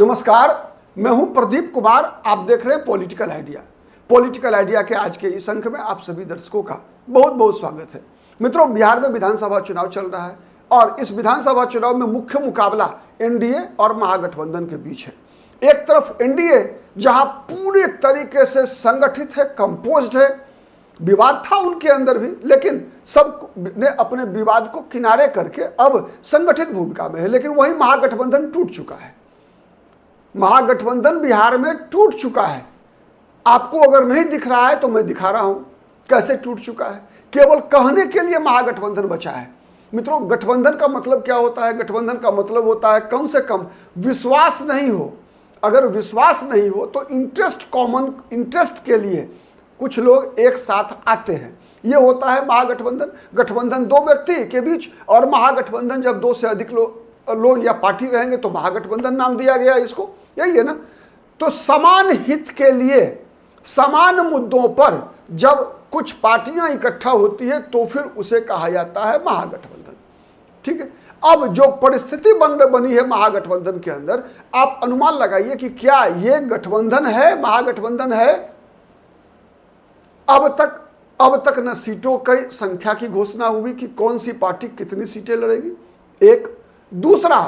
नमस्कार, मैं हूं प्रदीप कुमार। आप देख रहे हैं पॉलिटिकल आइडिया। पॉलिटिकल आइडिया के आज के इस अंक में आप सभी दर्शकों का बहुत बहुत स्वागत है। मित्रों, बिहार में विधानसभा चुनाव चल रहा है और इस विधानसभा चुनाव में मुख्य मुकाबला एनडीए और महागठबंधन के बीच है। एक तरफ एनडीए जहां पूरी तरीके से संगठित है, कंपोज्ड है, विवाद था उनके अंदर भी, लेकिन सब ने अपने विवाद को किनारे करके अब संगठित भूमिका में है। लेकिन वही महागठबंधन टूट चुका है। महागठबंधन बिहार में टूट चुका है। आपको अगर नहीं दिख रहा है तो मैं दिखा रहा हूं कैसे टूट चुका है। केवल कहने के लिए महागठबंधन बचा है। मित्रों, गठबंधन का मतलब क्या होता है? गठबंधन का मतलब होता है कम से कम विश्वास नहीं हो। अगर विश्वास नहीं हो तो इंटरेस्ट, कॉमन इंटरेस्ट के लिए कुछ लोग एक साथ आते हैं। यह होता है महागठबंधन। गठबंधन दो व्यक्ति के बीच, और महागठबंधन जब दो से अधिक लोग या पार्टी रहेंगे तो महागठबंधन नाम दिया गया इसको। यही है ना। तो समान हित के लिए, समान मुद्दों पर जब कुछ पार्टियां इकट्ठा होती है तो फिर उसे कहा जाता है महागठबंधन। ठीक है। अब जो परिस्थिति बनी है महागठबंधन के अंदर, आप अनुमान लगाइए कि क्या ये गठबंधन है, महागठबंधन है? अब तक न सीटों की संख्या की घोषणा हुई कि कौन सी पार्टी कितनी सीटें लड़ेगी। एक दूसरा,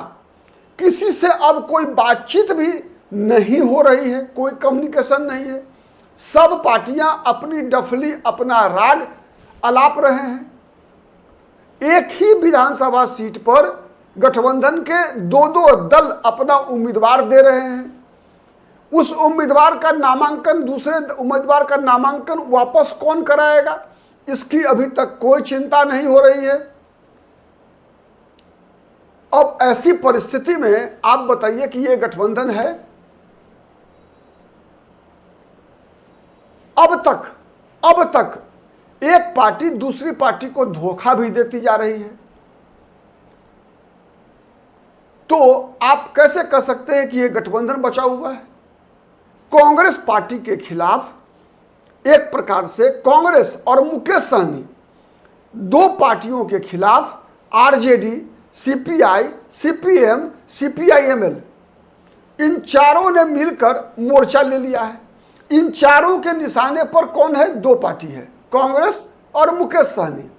किसी से अब कोई बातचीत भी नहीं हो रही है, कोई कम्युनिकेशन नहीं है। सब पार्टियां अपनी डफली, अपना राग अलाप रहे हैं। एक ही विधानसभा सीट पर गठबंधन के दो दल अपना उम्मीदवार दे रहे हैं। उस उम्मीदवार का नामांकन, दूसरे उम्मीदवार का नामांकन वापस कौन कराएगा, इसकी अभी तक कोई चिंता नहीं हो रही है। अब ऐसी परिस्थिति में आप बताइए कि यह गठबंधन है? अब तक एक पार्टी दूसरी पार्टी को धोखा भी देती जा रही है। तो आप कैसे कह सकते हैं कि यह गठबंधन बचा हुआ है? कांग्रेस पार्टी के खिलाफ एक प्रकार से कांग्रेस और मुकेश सहनी, दो पार्टियों के खिलाफ आरजेडी, सीपीआई, सीपीएम, सीपीआईएमएल, इन चारों ने मिलकर मोर्चा ले लिया है। इन चारों के निशाने पर कौन है? दो पार्टी है, कांग्रेस और मुकेश सहनी।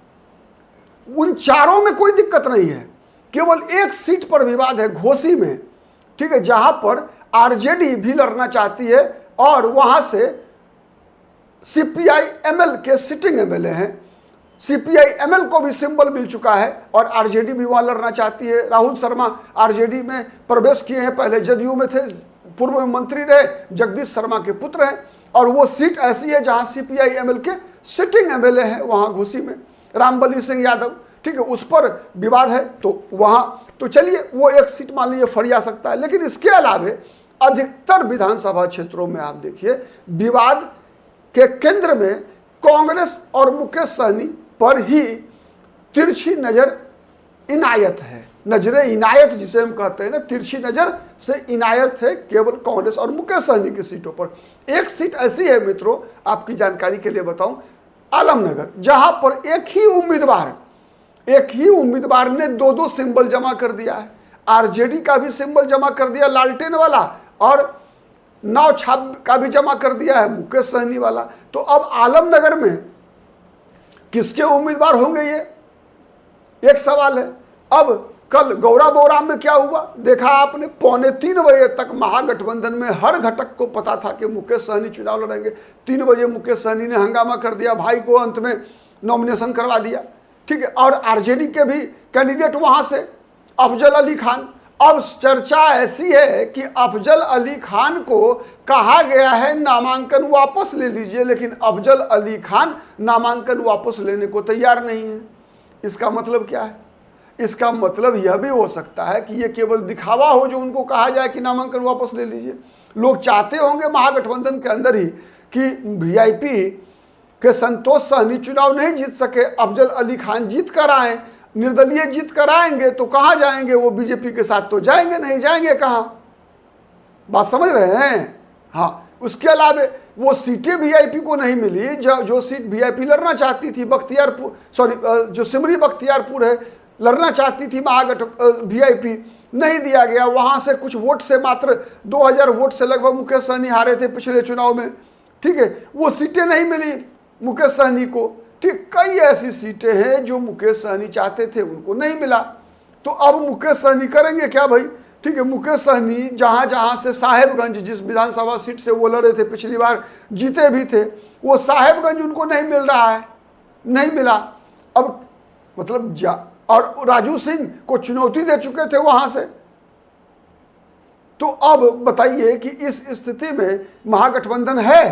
उन चारों में कोई दिक्कत नहीं है, केवल एक सीट पर विवाद है, घोसी में। ठीक है, जहां पर आरजेडी भी लड़ना चाहती है और वहां से सीपीआईएमएल के सिटिंग एमएलए हैं। सीपीआईएमएल को भी सिंबल मिल चुका है और आरजेडी भी वहां लड़ना चाहती है। राहुल शर्मा आरजेडी में प्रवेश किए हैं, पहले जदयू में थे, पूर्व मंत्री रहे, जगदीश शर्मा के पुत्र हैं। और वो सीट ऐसी है जहां सीपीआईएमएल के सिटिंग एमएलए हैं, वहां घोसी में रामबली सिंह यादव। ठीक है, उस पर विवाद है तो वहां तो चलिए वो एक सीट मान लीजिए फट जा सकता है। लेकिन इसके अलावे अधिकतर विधानसभा क्षेत्रों में आप देखिए विवाद के केंद्र में कांग्रेस और मुकेश सहनी पर ही तिरछी नजर इनायत है। नजरे इनायत जिसे हम कहते हैं ना, तिरछी नजर से इनायत है केवल कांग्रेस और मुकेश सहनी की सीटों पर। एक सीट ऐसी है मित्रों, आपकी जानकारी के लिए बताऊं, आलमनगर, जहां पर एक ही उम्मीदवार ने दो सिंबल जमा कर दिया है। आरजेडी का भी सिंबल जमा कर दिया लालटेन वाला, और नाव छाप का भी जमा कर दिया है मुकेश सहनी वाला। तो अब आलमनगर में किसके उम्मीदवार होंगे, ये एक सवाल है। अब कल गौराबोराम में क्या हुआ देखा आपने? 2:45 बजे तक महागठबंधन में हर घटक को पता था कि मुकेश सहनी चुनाव लड़ेंगे। 3 बजे मुकेश सहनी ने हंगामा कर दिया, भाई को अंत में नॉमिनेशन करवा दिया। ठीक है, और आरजेडी के भी कैंडिडेट वहां से अफजल अली खान। अब चर्चा ऐसी है कि अफजल अली खान को कहा गया है नामांकन वापस ले लीजिए, लेकिन अफजल अली खान नामांकन वापस लेने को तैयार नहीं है। इसका मतलब क्या है? इसका मतलब यह भी हो सकता है कि यह केवल दिखावा हो, जो उनको कहा जाए कि नामांकन वापस ले लीजिए। लोग चाहते होंगे महागठबंधन के अंदर ही कि वीआईपी के संतोष सहनी चुनाव नहीं जीत सके, अफजल अली खान जीत कर आए, निर्दलीय जीत कर आएंगे तो कहां जाएंगे वो? बीजेपी के साथ तो जाएंगे नहीं, जाएंगे कहां? बात समझ रहे हैं? हाँ, उसके अलावा वो सीटें वीआईपी को नहीं मिली। जो सीट वीआईपी लड़ना चाहती थी बख्तियारपुर, जो सिमरी बख्तियारपुर है, लड़ना चाहती थी वीआईपी, नहीं दिया गया। वहां से कुछ वोट से, मात्र 2000 वोट से लगभग मुकेश सहनी हारे थे पिछले चुनाव में, ठीक है। वो सीटें नहीं मिली मुकेश सहनी को, ठीक। कई ऐसी सीटें हैं जो मुकेश सहनी चाहते थे, उनको नहीं मिला। तो अब मुकेश सहनी करेंगे क्या भाई, ठीक है। मुकेश सहनी जहां जहां से साहेबगंज, जिस विधानसभा सीट से वो लड़े थे, पिछली बार जीते भी थे, वो साहेबगंज उनको नहीं मिल रहा है, नहीं मिला। अब मतलब और राजू सिंह को चुनौती दे चुके थे वहां से। तो अब बताइए कि इस स्थिति में महागठबंधन है।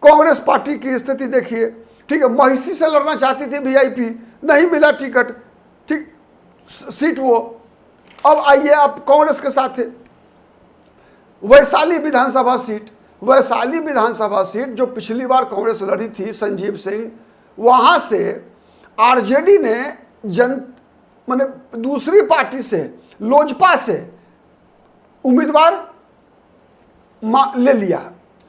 कांग्रेस पार्टी की स्थिति देखिए, ठीक है। महिषी से लड़ना चाहती थी वीआईपी, नहीं मिला टिकट, ठीक, सीट वो। अब आइए आप कांग्रेस के साथ है वैशाली विधानसभा सीट। वैशाली विधानसभा सीट जो पिछली बार कांग्रेस लड़ी थी संजीव सिंह, वहां से आरजेडी ने माने दूसरी पार्टी से, लोजपा से उम्मीदवार ले लिया,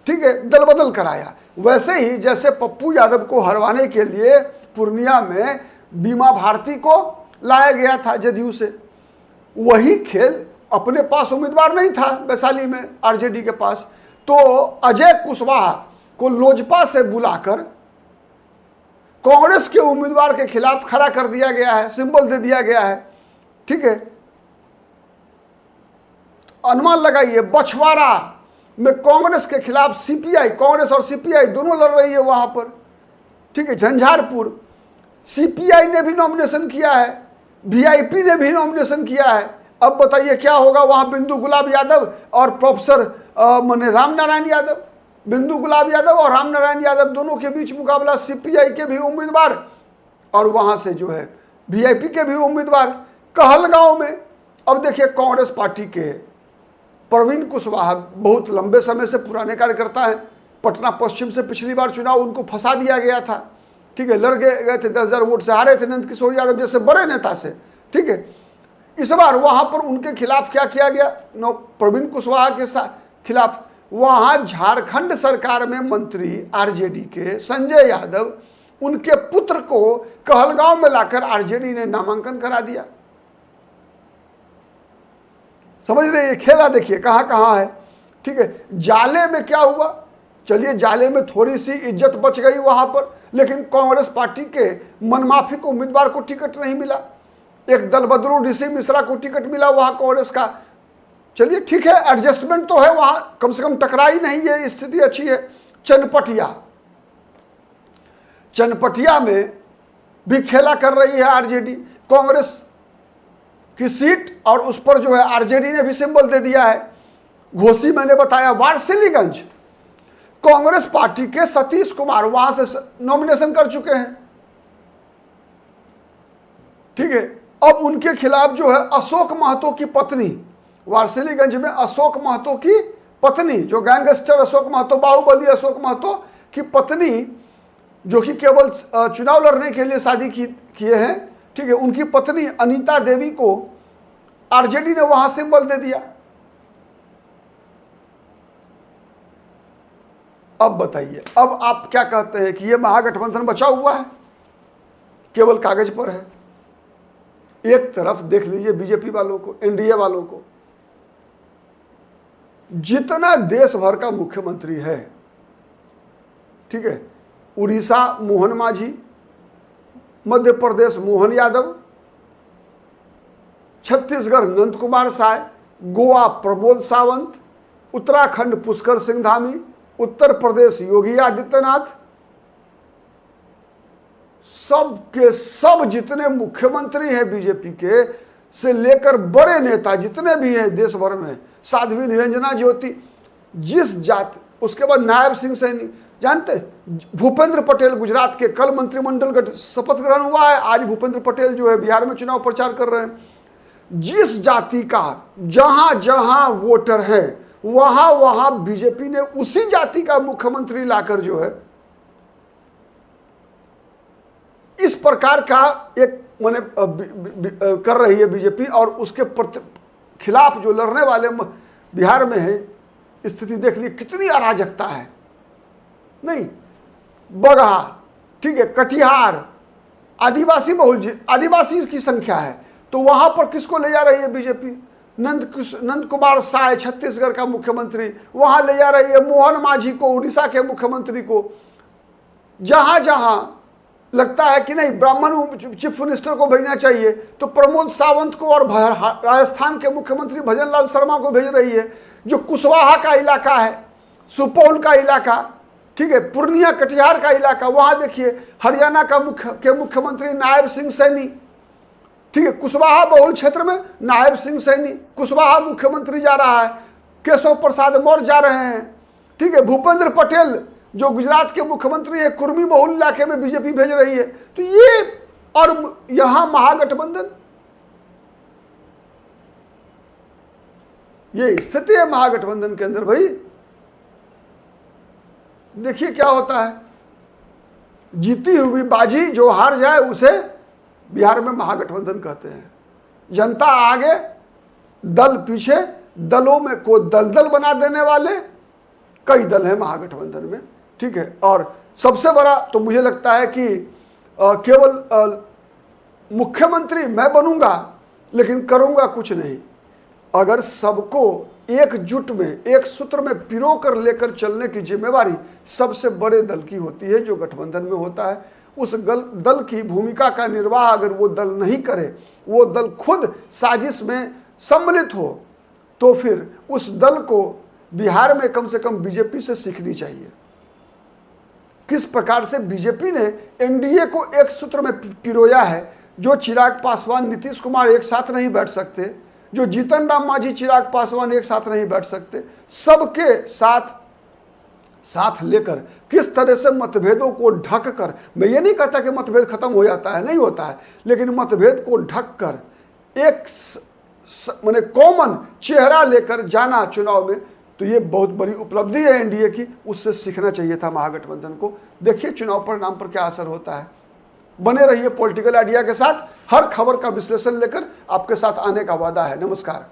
ठीक है, दल बदल कराया। वैसे ही जैसे पप्पू यादव को हरवाने के लिए पूर्णिया में बीमा भारती को लाया गया था जदयू से, वही खेल अपने पास उम्मीदवार नहीं था वैशाली में आरजेडी के पास, तो अजय कुशवाहा को लोजपा से बुलाकर कांग्रेस के उम्मीदवार के खिलाफ खड़ा कर दिया गया है, सिंबल दे दिया गया है, ठीक है। अनुमान लगाइए, बछवाड़ा में कांग्रेस के खिलाफ सीपीआई, कांग्रेस और सीपीआई दोनों लड़ रही है वहां पर, ठीक है। झंझारपुर सीपीआई ने भी नॉमिनेशन किया है, वीआईपी ने भी नॉमिनेशन किया है। अब बताइए क्या होगा वहां, बिंदु गुलाब यादव और प्रोफेसर माने रामनारायण यादव, बिंदु गुलाब यादव और रामनारायण यादव दोनों के बीच मुकाबला, सीपीआई के भी उम्मीदवार और वहां से जो है वीआईपी के भी उम्मीदवार कहलगांव में। अब देखिए कांग्रेस पार्टी के प्रवीण कुशवाहा बहुत लंबे समय से पुराने कार्यकर्ता हैं, पटना पश्चिम से पिछली बार चुनाव उनको फंसा दिया गया था, ठीक है। लड़ गए थे, 10,000 वोट से हारे थे नंद किशोर यादव जैसे बड़े नेता से, ठीक है। इस बार वहां पर उनके खिलाफ क्या किया गया, प्रवीण कुशवाहा के खिलाफ वहां झारखंड सरकार में मंत्री आरजेडी के संजय यादव, उनके पुत्र को कहलगांव में लाकर आरजेडी ने नामांकन करा दिया। समझ रहे, खेला देखिए कहां कहां है, ठीक है। जाले में क्या हुआ, चलिए जाले में थोड़ी सी इज्जत बच गई वहां पर, लेकिन कांग्रेस पार्टी के मनमाफिक उम्मीदवार को टिकट नहीं मिला। एक दलबदलू ऋषि मिश्रा को टिकट मिला वहां कांग्रेस का, चलिए ठीक है, एडजस्टमेंट तो है वहां, कम से कम टकराई नहीं है, स्थिति अच्छी है। चनपटिया में भी खेला कर रही है आरजेडी, कांग्रेस की सीट और उस पर जो है आरजेडी ने भी सिंबल दे दिया है। घोसी मैंने बताया, वारसिलीगंज कांग्रेस पार्टी के सतीश कुमार वहां से नॉमिनेशन कर चुके हैं, ठीक है। अब उनके खिलाफ जो है अशोक महतो की पत्नी, वारसिलीगंज में अशोक महतो की पत्नी, जो गैंगस्टर अशोक महतो, बाहुबली अशोक महतो की पत्नी, जो कि केवल चुनाव लड़ने के लिए शादी किए हैं, ठीक है, उनकी पत्नी अनीता देवी को आरजेडी ने वहां सिंबल दे दिया। अब बताइए, अब आप क्या कहते हैं कि यह महागठबंधन बचा हुआ है, केवल कागज पर है? एक तरफ देख लीजिए बीजेपी वालों को, एनडीए वालों को, जितना देश भर का मुख्यमंत्री है, ठीक है, उड़ीसा मोहन मांझी, मध्य प्रदेश मोहन यादव, छत्तीसगढ़ नंद कुमार साय, गोवा प्रमोद सावंत, उत्तराखंड पुष्कर सिंह धामी, उत्तर प्रदेश योगी आदित्यनाथ, सब के सब जितने मुख्यमंत्री हैं बीजेपी के, से लेकर बड़े नेता जितने भी हैं देश भर में, साध्वी निरंजना ज्योति, जिस जाति, उसके बाद नायब सिंह सैनी, जानते भूपेंद्र पटेल गुजरात के, कल मंत्रिमंडल का शपथ ग्रहण हुआ है, आज भूपेंद्र पटेल जो है बिहार में चुनाव प्रचार कर रहे हैं। जिस जाति का जहां जहां वोटर है वहां वहां बीजेपी ने उसी जाति का मुख्यमंत्री लाकर जो है इस प्रकार का एक माने कर रही है बीजेपी, और उसके खिलाफ जो लड़ने वाले बिहार में है, स्थिति देख ली कितनी अराजकता है। नहीं, बगहा, ठीक है, कटिहार, आदिवासी बहुल आदिवासी की संख्या है, तो वहां पर किसको ले जा रही है बीजेपी? नंद कुमार साय छत्तीसगढ़ का मुख्यमंत्री, वहां ले जा रही है मोहन मांझी को, उड़ीसा के मुख्यमंत्री को। जहां जहां लगता है कि नहीं ब्राह्मण चीफ मिनिस्टर को भेजना चाहिए, तो प्रमोद सावंत को और राजस्थान के मुख्यमंत्री भजन लाल शर्मा को भेज रही है। जो कुशवाहा का इलाका है, सुपौल का इलाका, ठीक है, पूर्णिया कटिहार का इलाका, वहां देखिए हरियाणा का मुख्यमंत्री नायब सिंह सैनी, ठीक है, कुशवाहा बहुल क्षेत्र में नायब सिंह सैनी, कुशवाहा मुख्यमंत्री जा रहा है, केशव प्रसाद मौर्य जा रहे हैं, ठीक है, भूपेंद्र पटेल जो गुजरात के मुख्यमंत्री है, कुर्मी बहुल इलाके में बीजेपी भेज रही है। तो ये, और यहां महागठबंधन, ये स्थिति है महागठबंधन के अंदर। भाई देखिए क्या होता है, जीती हुई बाजी जो हार जाए उसे बिहार में महागठबंधन कहते हैं। जनता आगे, दल पीछे, दलों में को दलदल बना देने वाले कई दल हैं महागठबंधन में, ठीक है। और सबसे बड़ा तो मुझे लगता है कि केवल मुख्यमंत्री मैं बनूंगा लेकिन करूंगा कुछ नहीं। अगर सबको एकजुट में, एक सूत्र में पिरो कर लेकर चलने की जिम्मेवारी सबसे बड़े दल की होती है जो गठबंधन में होता है। उस दल की भूमिका का निर्वाह अगर वो दल नहीं करे, वो दल खुद साजिश में सम्मिलित हो, तो फिर उस दल को बिहार में कम से कम बीजेपी से सीखनी चाहिए। किस प्रकार से बीजेपी ने एनडीए को एक सूत्र में पिरोया है। जो चिराग पासवान, नीतीश कुमार एक साथ नहीं बैठ सकते, जो जीतन राम मांझी, चिराग पासवान एक साथ नहीं बैठ सकते, सबके साथ लेकर किस तरह से मतभेदों को ढक कर, मैं ये नहीं कहता कि मतभेद खत्म हो जाता है, नहीं होता है, लेकिन मतभेद को ढक कर एक माने कॉमन चेहरा लेकर जाना चुनाव में, तो ये बहुत बड़ी उपलब्धि है एनडीए की। उससे सीखना चाहिए था महागठबंधन को। देखिए चुनाव परिणाम पर क्या असर होता है। बने रहिए पॉलिटिकल आइडिया के साथ, हर खबर का विश्लेषण लेकर आपके साथ आने का वादा है। नमस्कार।